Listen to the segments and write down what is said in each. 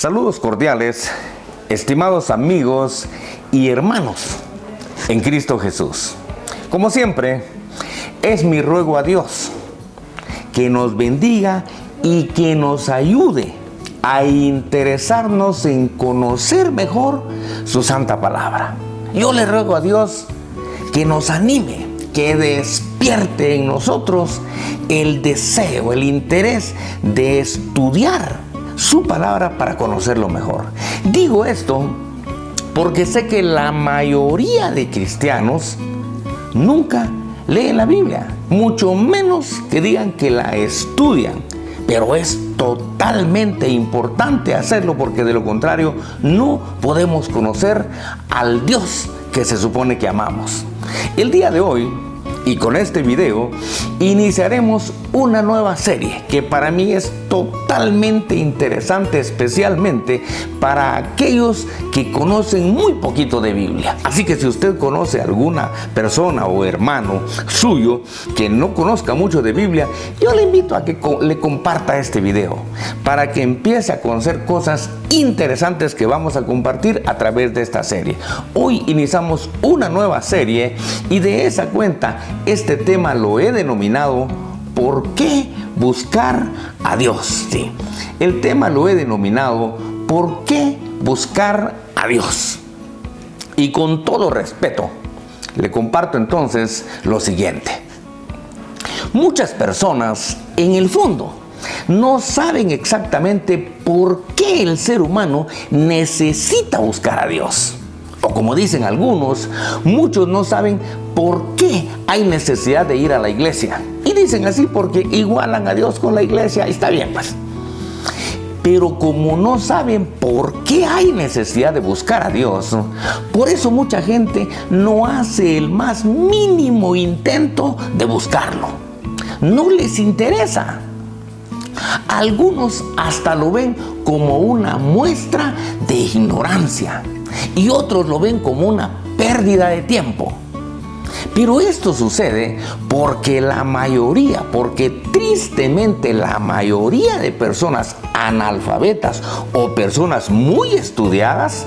Saludos cordiales, estimados amigos y hermanos en Cristo Jesús. Como siempre, es mi ruego a Dios que nos bendiga y que nos ayude a interesarnos en conocer mejor su santa palabra. Yo le ruego a Dios que nos anime, que despierte en nosotros el deseo, el interés de estudiar su palabra para conocerlo mejor. Digo esto porque sé que la mayoría de cristianos nunca leen la Biblia, mucho menos que digan que la estudian. Pero es totalmente importante hacerlo porque de lo contrario no podemos conocer al Dios que se supone que amamos. El día de hoy, y con este video, iniciaremos una nueva serie que para mí es totalmente interesante, especialmente para aquellos que conocen muy poquito de Biblia. Así que si usted conoce a alguna persona o hermano suyo que no conozca mucho de Biblia, yo le invito a que le comparta este video para que empiece a conocer cosas interesantes que vamos a compartir a través de esta serie. Hoy iniciamos una nueva serie y de esa cuenta este tema lo he denominado ¿por qué buscar a Dios? Sí, el tema lo he denominado ¿por qué buscar a Dios? Y con todo respeto le comparto entonces lo siguiente. Muchas personas en el fondo no saben exactamente por qué el ser humano necesita buscar a Dios. O como dicen algunos, muchos no saben por qué hay necesidad de ir a la iglesia. Y dicen así porque igualan a Dios con la iglesia, y está bien pues. Pero como no saben por qué hay necesidad de buscar a Dios, por eso mucha gente no hace el más mínimo intento de buscarlo. No les interesa. Algunos hasta lo ven como una muestra de ignorancia y otros lo ven como una pérdida de tiempo. Pero esto sucede porque tristemente la mayoría de personas analfabetas o personas muy estudiadas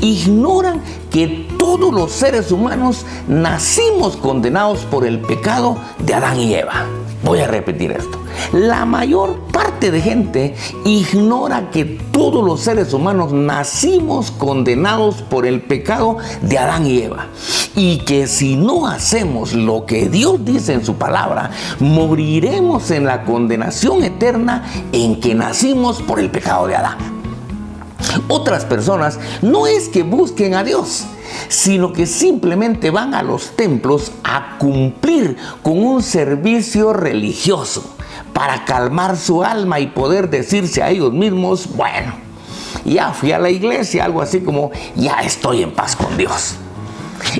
ignoran que todos los seres humanos nacimos condenados por el pecado de Adán y Eva. Voy a repetir esto. La mayor parte de gente ignora que todos los seres humanos nacimos condenados por el pecado de Adán y Eva. Y que si no hacemos lo que Dios dice en su palabra, moriremos en la condenación eterna en que nacimos por el pecado de Adán. Otras personas no es que busquen a Dios, sino que simplemente van a los templos a cumplir con un servicio religioso para calmar su alma y poder decirse a ellos mismos, bueno, ya fui a la iglesia, algo así como, ya estoy en paz con Dios.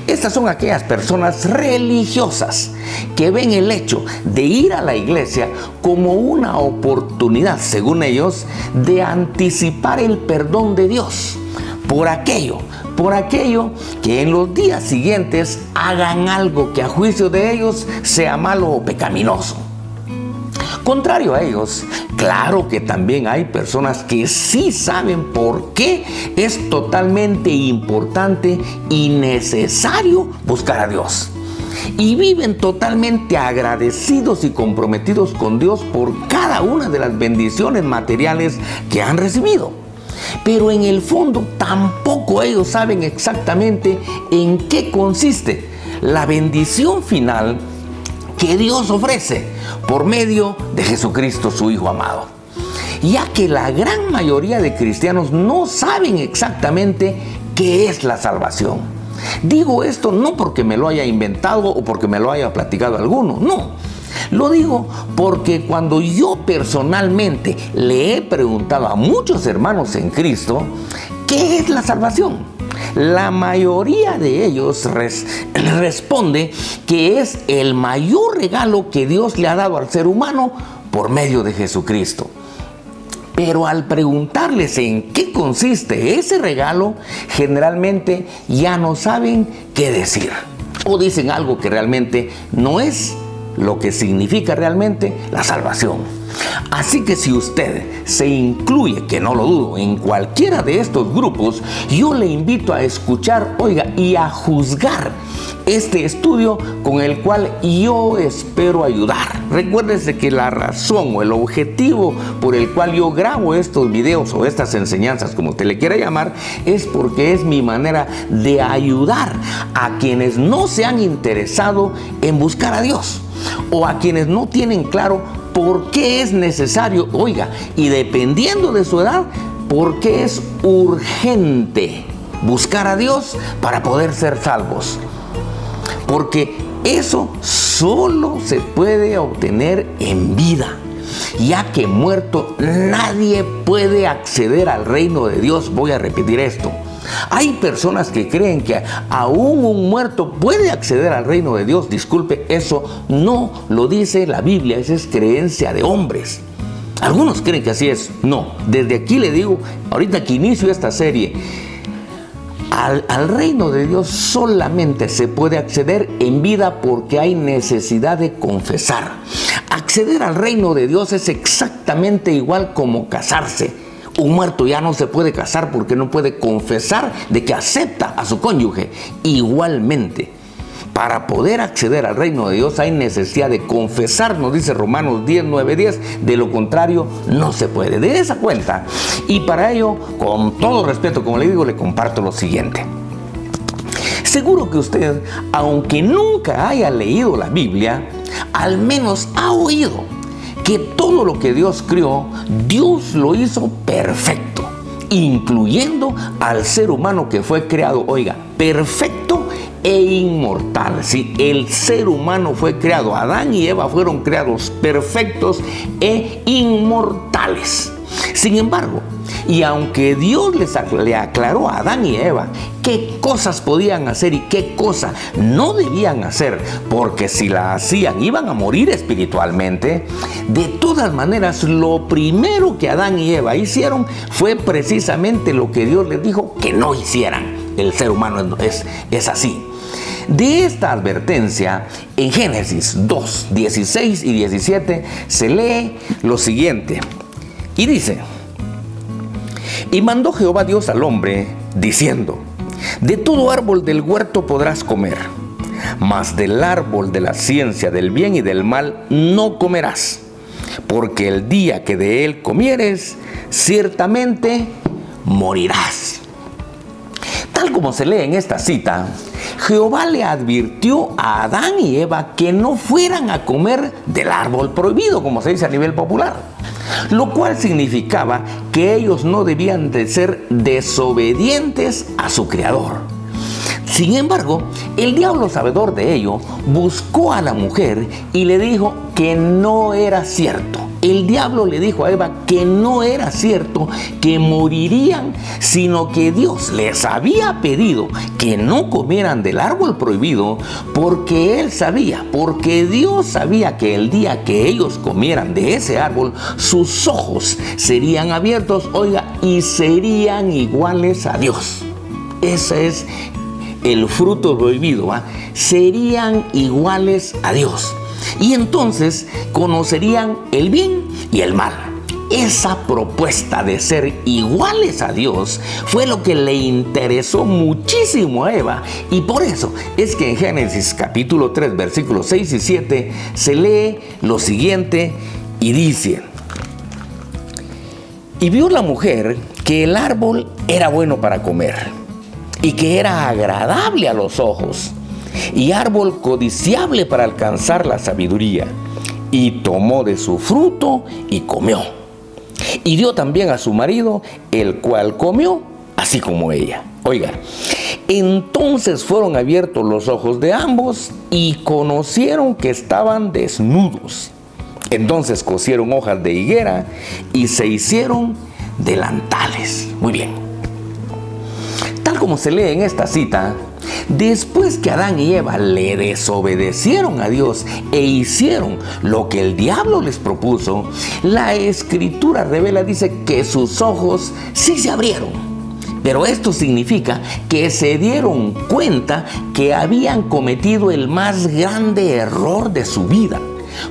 Estas son aquellas personas religiosas que ven el hecho de ir a la iglesia como una oportunidad, según ellos, de anticipar el perdón de Dios por aquello que en los días siguientes hagan algo que a juicio de ellos sea malo o pecaminoso. Contrario a ellos, claro que también hay personas que sí saben por qué es totalmente importante y necesario buscar a Dios. Y viven totalmente agradecidos y comprometidos con Dios por cada una de las bendiciones materiales que han recibido. Pero en el fondo tampoco ellos saben exactamente en qué consiste la bendición final que Dios ofrece por medio de Jesucristo, su Hijo amado. Ya que la gran mayoría de cristianos no saben exactamente qué es la salvación. Digo esto no porque me lo haya inventado o porque me lo haya platicado alguno, no. Lo digo porque cuando yo personalmente le he preguntado a muchos hermanos en Cristo, ¿qué es la salvación? La mayoría de ellos responde que es el mayor regalo que Dios le ha dado al ser humano por medio de Jesucristo. Pero al preguntarles en qué consiste ese regalo, generalmente ya no saben qué decir. O dicen algo que realmente no es lo que significa realmente la salvación. Así que si usted se incluye, que no lo dudo, en cualquiera de estos grupos, yo le invito a escuchar, y a juzgar este estudio con el cual yo espero ayudar. Recuérdese que la razón o el objetivo por el cual yo grabo estos videos o estas enseñanzas, como usted le quiera llamar, es porque es mi manera de ayudar a quienes no se han interesado en buscar a Dios, o a quienes no tienen claro por qué es necesario, y dependiendo de su edad, por qué es urgente buscar a Dios para poder ser salvos. Porque eso solo se puede obtener en vida, ya que muerto nadie puede acceder al reino de Dios. Voy a repetir esto. Hay personas que creen que aún un muerto puede acceder al reino de Dios. Disculpe, eso no lo dice la Biblia, esa es creencia de hombres. Algunos creen que así es. No, desde aquí le digo, ahorita que inicio esta serie, al reino de Dios solamente se puede acceder en vida porque hay necesidad de confesar. Acceder al reino de Dios es exactamente igual como casarse. Un muerto ya no se puede casar porque no puede confesar de que acepta a su cónyuge. Igualmente, para poder acceder al reino de Dios hay necesidad de confesar, nos dice Romanos 10, 9, 10. De lo contrario, no se puede. De esa cuenta, y para ello, con todo respeto, como le digo, le comparto lo siguiente. Seguro que usted, aunque nunca haya leído la Biblia, al menos ha oído que todo lo que Dios creó, Dios lo hizo perfecto, incluyendo al ser humano que fue creado, perfecto e inmortal. Sí, el ser humano fue creado, Adán y Eva fueron creados perfectos e inmortales. Sin embargo, y aunque Dios le aclaró a Adán y Eva qué cosas podían hacer y qué cosas no debían hacer, porque si la hacían iban a morir espiritualmente, de todas maneras lo primero que Adán y Eva hicieron fue precisamente lo que Dios les dijo que no hicieran. El ser humano es así. De esta advertencia, en Génesis 2, 16 y 17 se lee lo siguiente, y dice: y mandó Jehová Dios al hombre, diciendo: de todo árbol del huerto podrás comer, mas del árbol de la ciencia del bien y del mal no comerás, porque el día que de él comieres, ciertamente morirás. Tal como se lee en esta cita, Jehová le advirtió a Adán y Eva que no fueran a comer del árbol prohibido, como se dice a nivel popular, lo cual significaba que ellos no debían de ser desobedientes a su Creador. Sin embargo, el diablo, sabedor de ello, buscó a la mujer y le dijo que no era cierto. El diablo le dijo a Eva que no era cierto que morirían, sino que Dios les había pedido que no comieran del árbol prohibido porque Dios sabía que el día que ellos comieran de ese árbol, sus ojos serían abiertos, y serían iguales a Dios. Ese es el fruto prohibido, serían iguales a Dios. Y entonces conocerían el bien y el mal. Esa propuesta de ser iguales a Dios fue lo que le interesó muchísimo a Eva, y por eso es que en Génesis capítulo 3, versículos 6 y 7 se lee lo siguiente y dice: y vio la mujer que el árbol era bueno para comer, y que era agradable a los ojos, y árbol codiciable para alcanzar la sabiduría, y tomó de su fruto y comió, y dio también a su marido, el cual comió así como ella. Entonces fueron abiertos los ojos de ambos y conocieron que estaban desnudos. Entonces cosieron hojas de higuera y se hicieron delantales. Muy bien. Tal como se lee en esta cita, después que Adán y Eva le desobedecieron a Dios e hicieron lo que el diablo les propuso, la Escritura revela, dice que sus ojos sí se abrieron. Pero esto significa que se dieron cuenta que habían cometido el más grande error de su vida.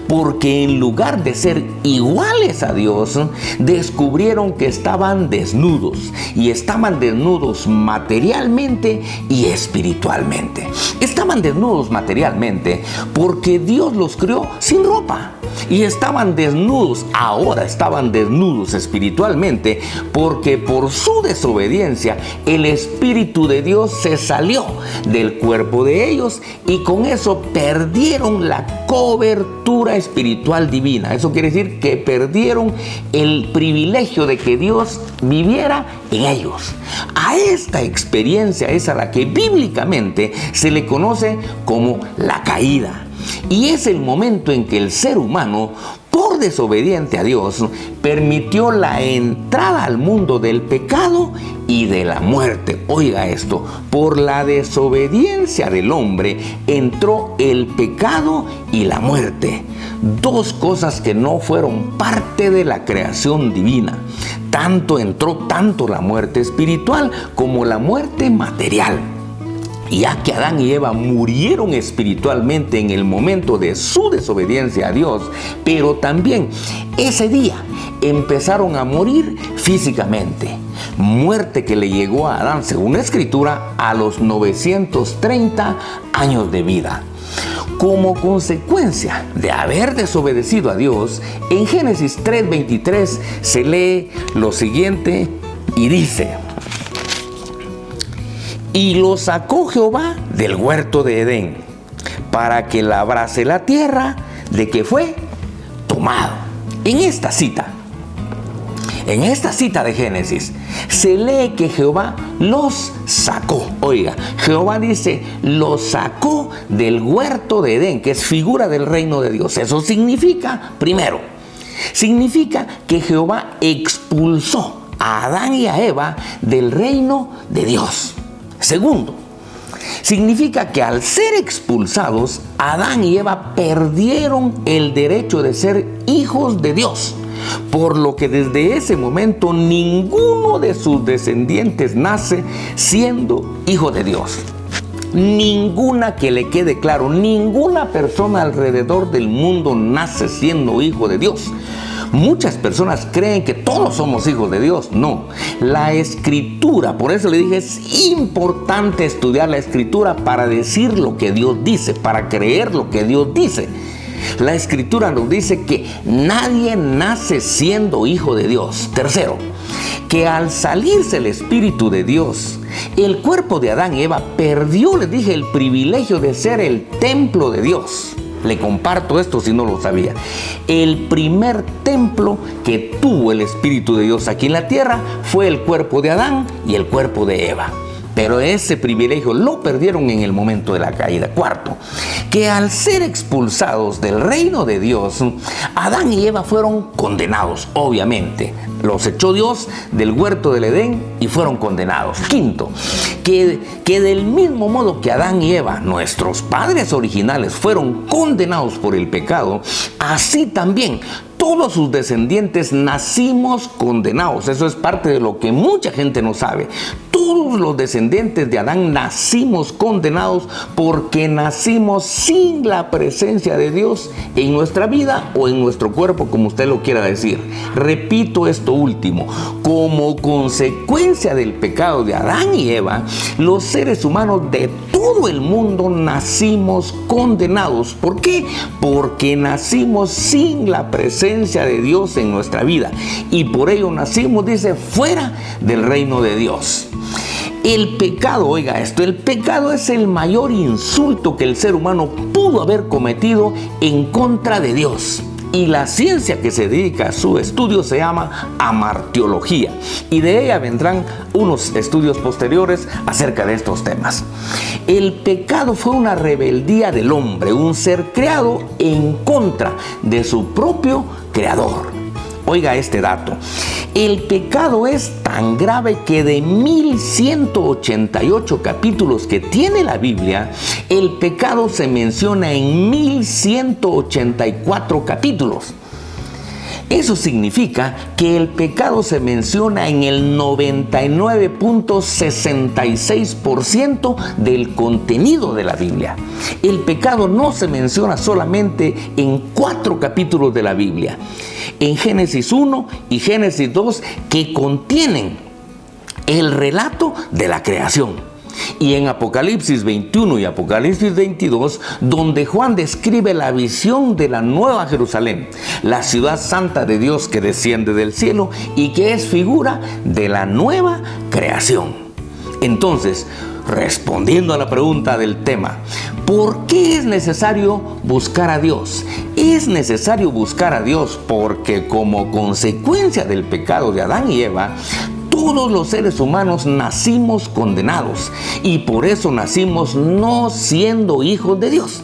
Porque en lugar de ser iguales a Dios, descubrieron que estaban desnudos. Y estaban desnudos materialmente y espiritualmente. Estaban desnudos materialmente porque Dios los creó sin ropa. Y estaban desnudos, ahora estaban desnudos espiritualmente, porque por su desobediencia el Espíritu de Dios se salió del cuerpo de ellos y con eso perdieron la cobertura espiritual divina. Eso quiere decir que perdieron el privilegio de que Dios viviera en ellos. A esta experiencia es a la que bíblicamente se le conoce como la caída. Y es el momento en que el ser humano, por desobediente a Dios, permitió la entrada al mundo del pecado y de la muerte. Oiga esto, por la desobediencia del hombre entró el pecado y la muerte. Dos cosas que no fueron parte de la creación divina. Entró tanto la muerte espiritual como la muerte material. Ya que Adán y Eva murieron espiritualmente en el momento de su desobediencia a Dios, pero también ese día empezaron a morir físicamente. Muerte que le llegó a Adán, según la Escritura, a los 930 años de vida. Como consecuencia de haber desobedecido a Dios, en Génesis 3:23 se lee lo siguiente y dice: y lo sacó Jehová del huerto de Edén, para que labrase la tierra de que fue tomado. En esta cita de Génesis, se lee que Jehová los sacó. Oiga, Jehová dice, los sacó del huerto de Edén, que es figura del reino de Dios. Eso significa, primero, significa que Jehová expulsó a Adán y a Eva del reino de Dios. Segundo, significa que al ser expulsados, Adán y Eva perdieron el derecho de ser hijos de Dios, por lo que desde ese momento ninguno de sus descendientes nace siendo hijo de Dios. Ninguna, que le quede claro, ninguna persona alrededor del mundo nace siendo hijo de Dios. Muchas personas creen que todos somos hijos de Dios. No, la Escritura, por eso le dije, es importante estudiar la Escritura para decir lo que Dios dice, para creer lo que Dios dice. La Escritura nos dice que nadie nace siendo hijo de Dios. Tercero, que al salirse el Espíritu de Dios, el cuerpo de Adán y Eva perdió, les dije, el privilegio de ser el templo de Dios. Le comparto esto si no lo sabía. El primer templo que tuvo el Espíritu de Dios aquí en la tierra fue el cuerpo de Adán y el cuerpo de Eva. Pero ese privilegio lo perdieron en el momento de la caída. Cuarto, que al ser expulsados del reino de Dios, Adán y Eva fueron condenados, obviamente. Los echó Dios del huerto del Edén y fueron condenados. Quinto, que del mismo modo que Adán y Eva, nuestros padres originales, fueron condenados por el pecado, así también todos sus descendientes nacimos condenados. Eso es parte de lo que mucha gente no sabe. Todos los descendientes de Adán nacimos condenados porque nacimos sin la presencia de Dios en nuestra vida o en nuestro cuerpo, como usted lo quiera decir. Repito esto último. Como consecuencia del pecado de Adán y Eva, los seres humanos de todo el mundo nacimos condenados. ¿Por qué? Porque nacimos sin la presencia de Dios en nuestra vida. Y por ello nacimos, dice, fuera del reino de Dios. El pecado, oiga esto, el pecado es el mayor insulto que el ser humano pudo haber cometido en contra de Dios. Y la ciencia que se dedica a su estudio se llama amartiología. Y de ella vendrán unos estudios posteriores acerca de estos temas. El pecado fue una rebeldía del hombre, un ser creado en contra de su propio creador. Oiga este dato. El pecado es tan grave que de 1188 capítulos que tiene la Biblia, el pecado se menciona en 1184 capítulos. Eso significa que el pecado se menciona en el 99.66% del contenido de la Biblia. El pecado no se menciona solamente en 4 capítulos de la Biblia. En Génesis 1 y Génesis 2, que contienen el relato de la creación. Y en Apocalipsis 21 y Apocalipsis 22, donde Juan describe la visión de la Nueva Jerusalén, la ciudad santa de Dios que desciende del cielo y que es figura de la nueva creación. Entonces, respondiendo a la pregunta del tema, ¿por qué es necesario buscar a Dios? Es necesario buscar a Dios porque como consecuencia del pecado de Adán y Eva, todos los seres humanos nacimos condenados y por eso nacimos no siendo hijos de Dios.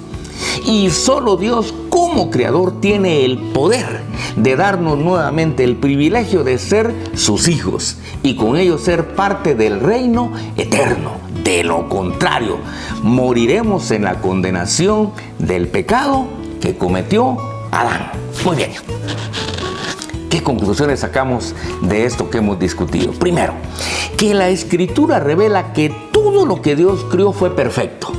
Y solo Dios como creador tiene el poder de darnos nuevamente el privilegio de ser sus hijos y con ello ser parte del reino eterno. De lo contrario, moriremos en la condenación del pecado que cometió Adán. Muy bien. ¿Qué conclusiones sacamos de esto que hemos discutido? Primero, que la Escritura revela que todo lo que Dios creó fue perfecto,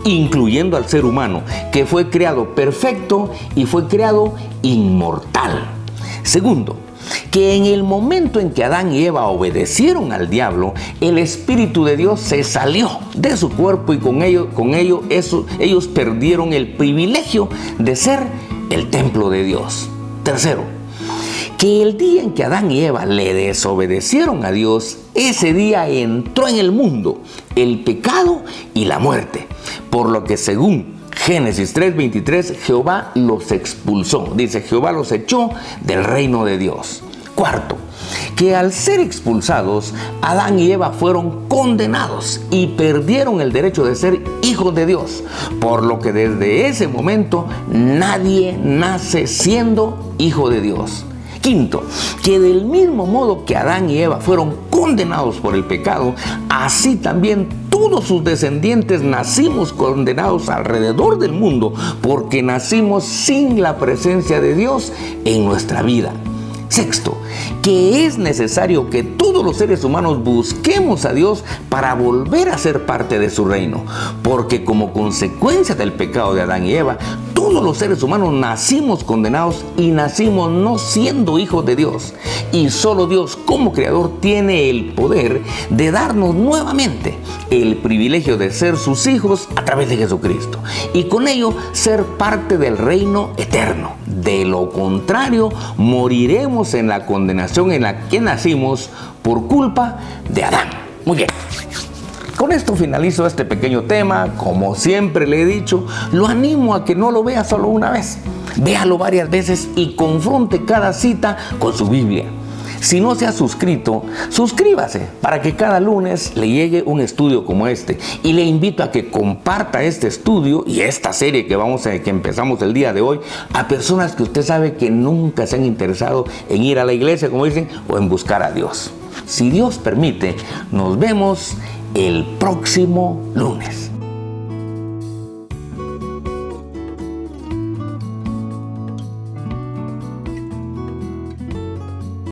incluyendo al ser humano, que fue creado perfecto y fue creado inmortal. Segundo, que en el momento en que Adán y Eva obedecieron al diablo, el Espíritu de Dios se salió de su cuerpo y con ello ellos perdieron el privilegio de ser el templo de Dios. Tercero, que el día en que Adán y Eva le desobedecieron a Dios, ese día entró en el mundo el pecado y la muerte, por lo que según Génesis 3:23, Jehová los expulsó. Dice, Jehová los echó del reino de Dios. Cuarto, que al ser expulsados, Adán y Eva fueron condenados y perdieron el derecho de ser hijos de Dios, por lo que desde ese momento nadie nace siendo hijo de Dios. Quinto, que del mismo modo que Adán y Eva fueron condenados por el pecado, así también todos sus descendientes nacimos condenados alrededor del mundo, porque nacimos sin la presencia de Dios en nuestra vida. Sexto, que es necesario que todos los seres humanos busquemos a Dios para volver a ser parte de su reino, porque como consecuencia del pecado de Adán y Eva, todos los seres humanos nacimos condenados y nacimos no siendo hijos de Dios. Y solo Dios como creador tiene el poder de darnos nuevamente el privilegio de ser sus hijos a través de Jesucristo. Y con ello ser parte del reino eterno. De lo contrario, moriremos en la condenación en la que nacimos por culpa de Adán. Muy bien. Con esto finalizo este pequeño tema. Como siempre le he dicho, lo animo a que no lo vea solo una vez. Véalo varias veces y confronte cada cita con su Biblia. Si no se ha suscrito, suscríbase para que cada lunes le llegue un estudio como este. Y le invito a que comparta este estudio y esta serie que empezamos el día de hoy a personas que usted sabe que nunca se han interesado en ir a la iglesia, como dicen, o en buscar a Dios. Si Dios permite, nos vemos el próximo lunes.